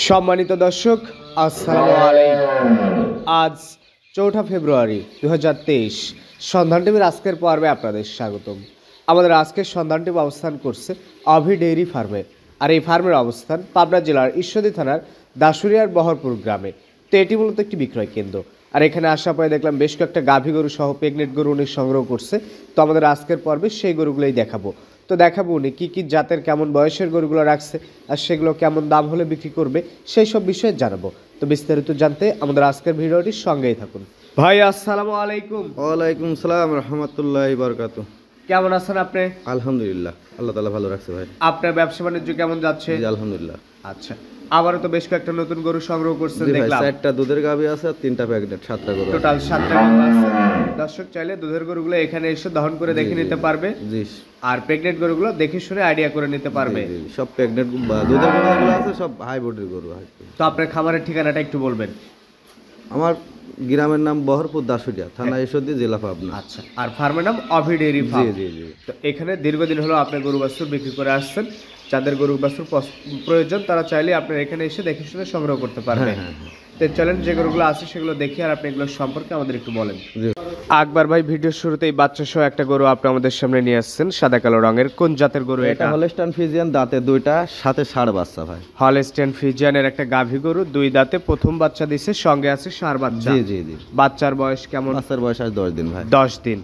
সম্মানিত দর্শক আসসালামু আলাইকুম। আজ 4 ফেব্রুয়ারি 2023 সন্ধান টিভির আজকের পর্বে আপনাদের স্বাগতম। আমাদের আজকের সন্ধান টিভি অবস্থান করছে অভি ডেইরি ফার্মে, আর এই ফার্মের অবস্থান পাবনা জেলার ঈশ্বরদী থানার দাসুরিয়ার বহরপুর গ্রামে। তো এটি মূলত একটি বিক্রয় কেন্দ্র, আর এখানে আসা পরে দেখলাম বেশ কয়েকটা গাভী গরু সহ প্রেগনেন্ট গরু উনি সংগ্রহ করছে। তো আমাদের আজকের পর্বে সেই গরুগুলোই দেখাবো। তো দেখাবো উনি কী কী জাতের কেমন বয়সের গরুগুলো রাখছে আর সেগুলো কেমন দাম হলে বিক্রি করবে সেই সব বিষয়ে জানাবো। তো বিস্তারিত জানতে আমাদের আজকের ভিডিওটির সঙ্গেই থাকুন। ভাই আসসালামু আলাইকুম। ওয়ালাইকুম সালাম রহমতুল্লাহি বারাকাতু। কেমন আছেন আপনি? আলহামদুলিল্লাহ, আল্লাহ তাআলা ভালো রাখছে ভাই। আপনার ব্যবসা বাণিজ্য কেমন যাচ্ছে? জি আলহামদুলিল্লাহ। আচ্ছা, আবারও তো বেশ কয়েকটা নতুন গরু সংগ্রহ করছেন দেখলাম। 4টা দুধের গাভী আছে আর 3টা প্রেগনেন্ট, 7টা গরু টোটাল 7টা গরু আছে। দর্শক চাইলে দুধের গরুগুলো এখানে এসে দহন করে দেখে নিতে পারবে। জি। আর প্রেগনেন্ট গরুগুলো দেখে শুনে আইডিয়া করে নিতে পারবে। সব প্রেগনেন্ট দুধের গরুগুলো আছে, সব হাই বডির গরু। তো আপনার খামারের ঠিকানাটা একটু বলবেন। আমার গ্রামের নাম বহরপুর দাসুরিয়া, থানা ঈশ্বরদী, জেলা পাবনা। আচ্ছা, আর ফার্মের নাম অভি ডেইরি ফার্ম। জি জি জি। তো এখানে দীর্ঘদিন হলো আপনি গরু বাছুর বিক্রি করে আসছেন। যাদের গরু বাছুর প্রয়োজন তারা চাইলে আপনার এখানে এসে দেখে শুনে সংগ্রহ করতে পারবে। তো চলেন যে গরুগুলো আছে সেগুলো দেখি, আর আপনি এগুলোর সম্পর্কে আমাদের একটু বলেন। আকবর ভাই, ভিডিওর শুরুতেই বাচ্চা সহ একটা গরু আপনি আমাদের সামনে নিয়ে আসছেন, সাদা কালো রঙের। কোন জাতের গরু এটা? হলস্টাইন ফ্রিজিয়ান, দাঁতে 2টা, সাথে ষাঁড় বাচ্চা ভাই। হলস্টাইন ফ্রিজিয়ানের একটা গাভী গরু, 2 দাঁতে, প্রথম বাচ্চা দিছে, সঙ্গে আছে ষাঁড় বাচ্চা। জি জি জি। বাচ্চার বয়স কেমন? বাচ্চার বয়স আজ 10 দিন ভাই। 10 দিন।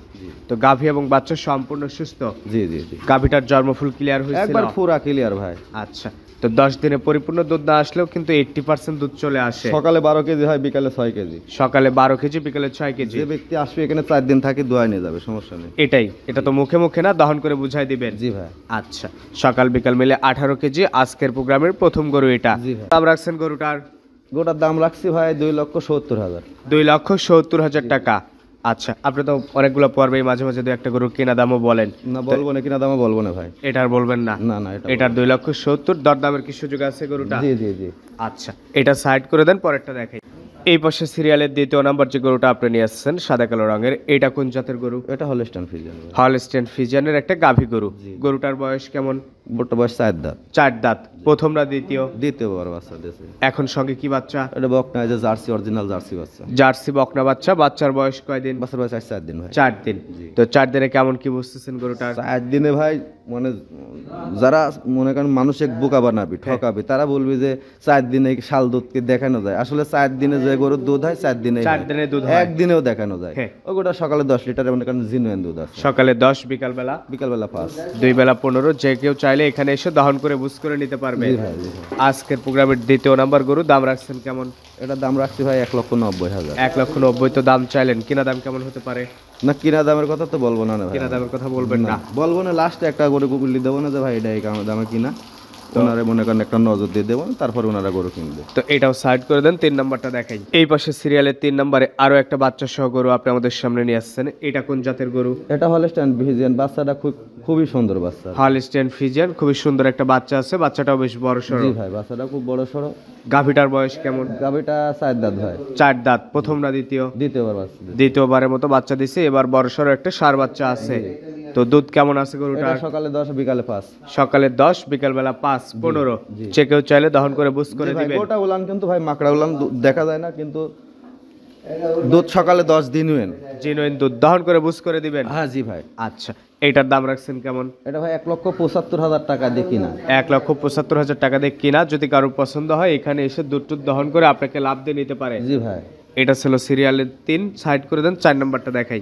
তো গাভী এবং বাচ্চা সম্পূর্ণ সুস্থ? জি জি জি। গাভীটার জন্মফুল ক্লিয়ার হয়েছিল? একবার পুরা ক্লিয়ার ভাই। আচ্ছা, তো 10 দিনে পরিপূর্ণ দুধ না আসলেও কিন্তু 80% দুধ চলে আসে। সকালে 12 কেজি হয়, বিকালে 6 কেজি। সকালে 12 কেজি, বিকালে 6 কেজি। যে ব্যক্তি আসবে এখানে 4 দিন থাকে, দোয়া নিয়ে যাবে, সমস্যা নেই। এটা তো মুখে মুখে না, দহন করে বুঝাই দিবেন? জি ভাই। আচ্ছা, সকাল বিকাল মিলে 18 কেজি আজকের প্রোগ্রামের প্রথম গরু এটা। জি ভাই। দাম রাখছেন গরুটার? গোটার দাম রাখছি ভাই 2,70,000। 2,70,000 টাকা। আচ্ছা, আপনি তো অনেকগুলো পর্বেই মাঝে মাঝে 2-1টা গরু কেনা দামও বলেন। না বলবো না, কিনা দামও বলবো না ভাই। এটার বলবেন না? না না, এটার 2,70,000। দরদামের কি সুযোগ আছে গরুটা? জি জি জি। আচ্ছা, এটা সাইড করে দেন, পরেরটা দেখাই। এই পাশে সিরিয়ালের 2য় নাম্বার যে গরুটা আপনি নিয়ে আসছেন সাদা কালো রঙের, এটা কোন জাতের গরু? এটা হলস্টাইন ফ্রিজিয়ান। হলস্টাইন ফ্রিজিয়ানের একটা গাভী গরু। গরুটার বয়স কেমন? বড়টা বয়স 4 দাঁত। 4 দাঁত, প্রথম না দ্বিতীয়? দ্বিতীয় বড় বাচ্চা দিয়েছে। এখন সঙ্গে কি বাচ্চা? এটা বকনা, যে জার্সি, অরিজিনাল জার্সি বাচ্চা। জার্সি বকনা বাচ্চা। বাচ্চার বয়স কয়দিন? বাচ্চার বয়স 4 দিন ভাই। 4 দিন। তো 4 দিনে কেমন কি বুঝতেছেন গরুটার? 4 দিনে ভাই মানে যারা মনে করেন মানুষ এক বোকা বানাবি, ঠকাবি, তারা বলবি যে 4 দিনে শাল দুধকে দেখানো যায়। আসলে 4 দিনে যে গরুর দুধ হয় 4 দিনে দুধ হয়, একদিনেও দেখানো যায়। ওটা সকালে 10 লিটার মনে করেন জিনুইন দুধ আছে। সকালে 10, বিকাল বেলা 5, 2 বেলা 15। যে কেউ চাইলে এখানে এসে দহন করে বুঝ করে নিতে পারবে। আজকের প্রোগ্রামের 2য় নাম্বার গরু, দাম রাখছেন কেমন? এটা দাম রাখছি ভাই 1,90,000। 1,90,000 তো দাম চাইলেন, কিনা দাম কেমন হতে পারে? না, কিনা দামের কথা তো বলবো না ভাই। কিনা দামের কথা বলবেন না? বলবো না, লাস্টে একটা গরু গুগলি দেবো না যে ভাই এটা এই দামে কিনা। ওনারা মনে করেন একটা নজর দিয়ে দেবো, তারপর ওনারা গরু কিনবে। তো এটাও সাইড করে দেন, 3 নাম্বারটা দেখাই। এই পাশে সিরিয়ালের 3 নম্বরে আরো একটা বাচ্চা সহ গরু আপনি আমাদের সামনে নিয়ে আসছেন। এটা কোন জাতের গরু? এটা হলস্টাইন ফ্রিজিয়ান। বাচ্চাটা খুবই সুন্দর বাচ্চা। হলস্টাইন ফ্রিজিয়ান, খুবই সুন্দর একটা বাচ্চা আছে। বাচ্চাটাও বেশ বড় সড়ো। জি ভাই, বাচ্চাটা খুব বড় সড়ো। গাভীটার বয়স কেমন? গাভীটা 4 দাঁত ভাই। 4 দাঁত, প্রথম না দ্বিতীয়? দ্বিতীয়বার বাচ্চা। দ্বিতীয়বারের মতো বাচ্চা দিছে। এবার বড় সড়ো একটা ষাঁড় বাচ্চা আছে। তো দুধ কেমন আছে গরুটা? সকালে 10, বিকালে 5। সকালে 10, বিকাল বেলা 5, 15। যে কেউ চাইলে দহন করে বুঝ করে দিবেন। গোটা উলান কিন্তু ভাই মাকড়া উলান দেখা যায় না, কিন্তু দুধ সকালে 10 দিন জিনুইন দুধ, দহন করে বুঝ করে দিবেন। হ্যাঁ জি ভাই। আচ্ছা, এটার দাম রাখছেন কেমন? এটা ভাই 1,75,000 টাকা দিয়ে কিনা। 1,75,000 টাকা দিয়ে কিনা। যদি কারো পছন্দ হয় এখানে এসে দুধ দহন করে আপনাকে লাভ দিয়ে নিতে পারে। জি ভাই। এটা ছিল সিরিয়ালের 3, সাইড করে দেন। 4 নাম্বারটা দেখাই।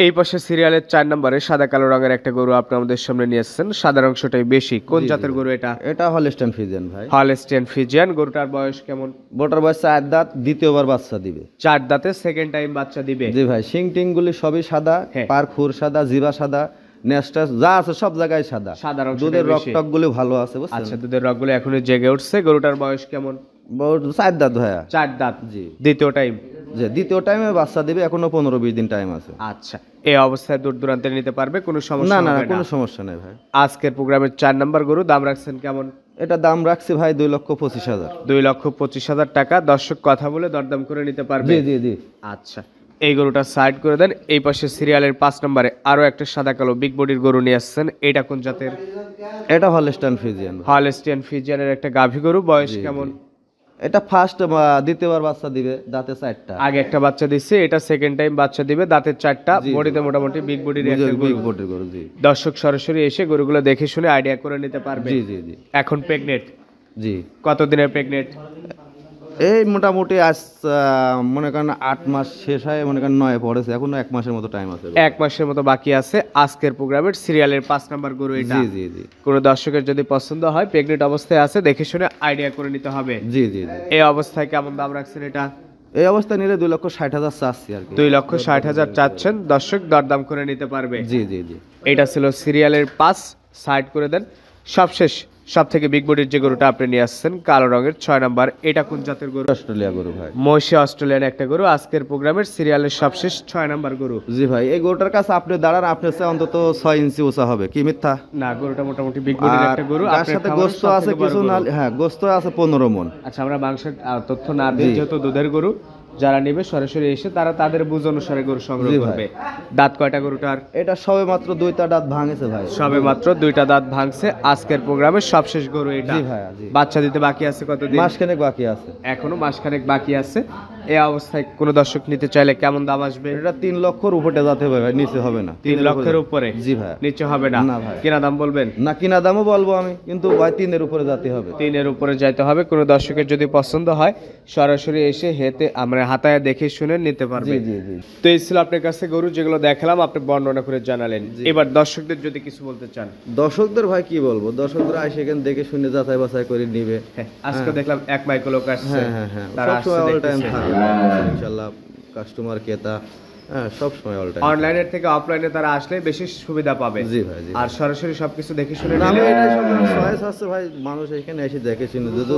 এই পাশে সিরিয়ালের 4 নম্বরে সাদা কালো রঙের একটা গরু আপনি আমাদের সামনে নিয়ে আসছেন। সাদা অংশটাই বেশি। কোন জাতের গরু এটা? এটা হলস্টাইন ফ্রিজিয়ান ভাই। Holstein Friesian. গরুটার বয়স কেমন? বড়টার বয়স 4 দাঁত, দ্বিতীয়বার বাচ্চা দিবে। 4 দাঁতে সেকেন্ড টাইম বাচ্চা দিবে। জি ভাই। শিং টিং গুলি সবই সাদা, পার খুর সাদা, জিবা সাদা, নেস্টাস যা আছে সব জায়গায় সাদা। দুধের রকটক গুলি ভালো আছে বুঝছেন? আচ্ছা, দুধের রকগুলো এখনো জেগে উঠছে। গরুটার বয়স কেমন? 4 দাঁত ভাইয়া। 4 দাঁত। জি। দ্বিতীয় টাইম? যে দ্বিতীয় টাইমে বাচ্চা দিবে, এখনো 15-20 দিন টাইম আছে। আচ্ছা, এই অবস্থায় দূর দূরান্তে নিতে পারবে, কোনো সমস্যা না না, হবে না? কোনো সমস্যা নেই ভাই। আজকের প্রোগ্রামের 4 নাম্বার গরু, দাম রাখছেন কেমন? এটা দাম রাখছি ভাই 2,25,000। 2,25,000 টাকা। দর্শক কথা বলে দরদাম করে নিতে পারবে? জি জি জি। আচ্ছা, এই গরুটা সাইড করে দেন। এই পাশে সিরিয়ালের 5 নম্বরে আরো একটা সাদা কালো বিগ বডির গরু নিয়ে আসছেন। এটা কোন জাতের? এটা হলস্টাইন ফ্রিজিয়ান। হলস্টাইন ফ্রিজিয়ানের একটা গাভী গরু। বয়স কেমন? এটা ফার্স্ট দ্বিতীয়বার বাচ্চা দিবে, দাঁতে 4টা। আগে একটা বাচ্চা দিচ্ছে, এটা সেকেন্ড টাইম বাচ্চা দিবে, দাঁতের 4টা, বডিতে মোটামুটি বিগ বডির একটা বিগ গরু। বডির গরু, জি দর্শক সরাসরি এসে গরুগুলো দেখে শুনে আইডিয়া করে নিতে পারবে। জি জি জি এখন প্রেগনেন্ট, জি। কতদিনের প্রেগনেন্ট? এই মোটামুটি আজ মনে করেন 8 মাস শেষ হয়, মনে করেন 9 পড়েছে, এখনো 1 মাসের মতো টাইম আছে। 1 মাসের মতো বাকি আছে। আজকের প্রোগ্রামের সিরিয়ালের 5 নাম্বার গরু এটা। জি জি জি কোনো দর্শকের যদি পছন্দ হয়, প্রেগনেন্ট অবস্থায় আছে, দেখে শুনে আইডিয়া করে নিতে হবে। জি জি জি। এই অবস্থায় কেমন দাম রাখছেন এটা? এই অবস্থায় নিলে 2,60,000 চাচ্ছি আর কি। 2,60,000 চাচ্ছেন, দর্শক দরদাম করে নিতে পারবে। জি জি জি। এটা ছিল সিরিয়ালের 5, সাইড করে দেন। সবশেষ সব থেকে বিগ বডির যে গরুটা আপনি নিয়ে আসছেন কালো রঙের 6 নাম্বার, এটা কোন জাতের গরু? অস্ট্রেলিয়া গরু ভাই। মহিষী অস্ট্রেলিয়ান একটা গরু, আজকের প্রোগ্রামের সিরিয়ালের সবশেষ 6 নাম্বার গরু। জি ভাই, এই গরুটার কাছে আপনি দাঁড়ান, আপনার চেয়ে অন্তত 6 ইঞ্চি উঁচা হবে, কি মিথ্যা? না, গরুটা মোটামুটি বিগ বডির একটা গরু। তার আপনার সাথে খামারের গোস্ত সবথেকে আছে বড় কিছু, গরু। না হ্যাঁ গোস্ত আছে 15 মণ। আচ্ছা, আমরা মাংসের তথ্য না দিই, যেহেতু দুধের গরু, যারা নেবে সরাসরি এসে তারা তাদের বুঝ অনুসারে গরু সংগ্রহ জি ভাই। করবে। দাঁত কয়টা গরুটার? এটা সবে মাত্র 2টা দাঁত ভাঙেছে ভাই। সবে মাত্র 2টা দাঁত ভাঙছে। আজকের প্রোগ্রামের সবশেষ গরু এটা। জি ভাই জি। বাচ্চা দিতে বাকি আছে কতদিন? মাসখানেক বাকি আছে। এখনো মাসখানেক বাকি আছে। এই অবস্থায় কোনো দর্শক নিতে চাইলে কেমন দাম আসবে? এটা 3 লক্ষর উপরে যেতে হবে ভাই, নিচে হবে না। 3 লক্ষের উপরে? জি ভাই। নিচে হবে না? না ভাই। কিনা দাম বলবেন? না, কিনা দামও বলবো আমি, কিন্তু ভাই 3-এর উপরে যেতে হবে। 3-এর উপরে যাইতে হবে। কোনো দর্শকের যদি পছন্দ হয়, সরাসরি এসে আমরা হাতায় দেখে শুনে নিতে পারবে। জি জি জি। তো এই ছিল আপনার কাছে গরু যেগুলো দেখালাম, আপনি বর্ণনা করে জানালেন। এবার দর্শকদের যদি কিছু বলতে চান। দর্শকদের ভাই কি বলবো, দর্শকরা আসে এখানে দেখে শুনে যাচাই বাছাই করে নিবে। হ্যাঁ, আজকে দেখলাম এক মাইক লোক আসছে। হ্যাঁ হ্যাঁ হ্যাঁ, তারা সবসময় অল টাইম দেখতেছে। থাকে ইনশাআল্লাহ, কাস্টমার ক্রেতা, হ্যাঁ সবসময় অল টাইম। অনলাইনের থেকে অফলাইনে তারা আসলে বেশি সুবিধা পাবে। জি ভাই জি। আর সরাসরি সবকিছু দেখে শুনে না, আমি নিলে এটাই সবসময় চয়েস আছে ভাই, মানুষ এখানে এসে দেখে শুনে, যদি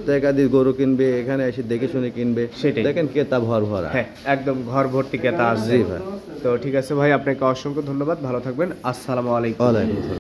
টাকা দিয়ে গরু কিনবে, এখানে এসে দেখে শুনে কিনবে। সেটাই। দেখেন ক্রেতা ভরা। হ্যাঁ, একদম ঘর ভর্তি ক্রেতা আসছে। জি ভাই। তো ঠিক আছে ভাই, আপনাকে অসংখ্য ধন্যবাদ, ভালো থাকবেন। আসসালামু আলাইকুম। ওয়ালাইকুম আসসালাম।